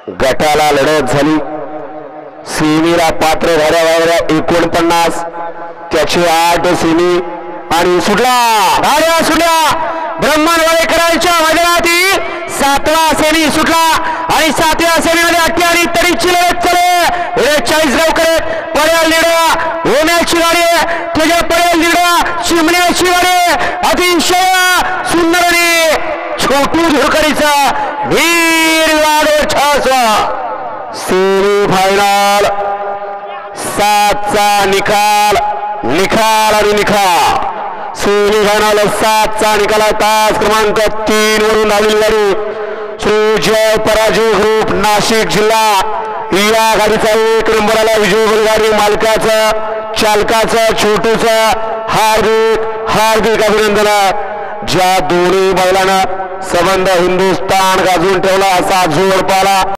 गटाला लढत झाली. सेमीला पात्र झाल्यावर 49 त्याचे 8 सेमी आणि सुटला ब्रह्मणवाडेकरांच्या मैदानातील 7वा सेमी सुटला आणि 7व्या सेमीमध्ये 88 तडीची लढत चालू. 40 गाव करत पडेल लीड होण्याची गाडी तुझ्या पडेल लीड चिमण्याची गाडी अतिशय सुंदर आणि छोटू झोकरीचा सेमी फायनल 7चा निकाल आणि निकाल. सेमी फायनल 7चा निकाल. तास क्रमांक 3 वरून धावलेली गाडी श्री जय पराजय ग्रुप नाशिक जिल्हा या गाडीचा 1 नंबरला विजय गाडी मालकाचं चालकाचं छोटूचं हार्दिक अभिनंदन. ज्या दोन्ही बैलांना संबंध हिंदुस्थान गाजून ठेवला असा जोड पाला.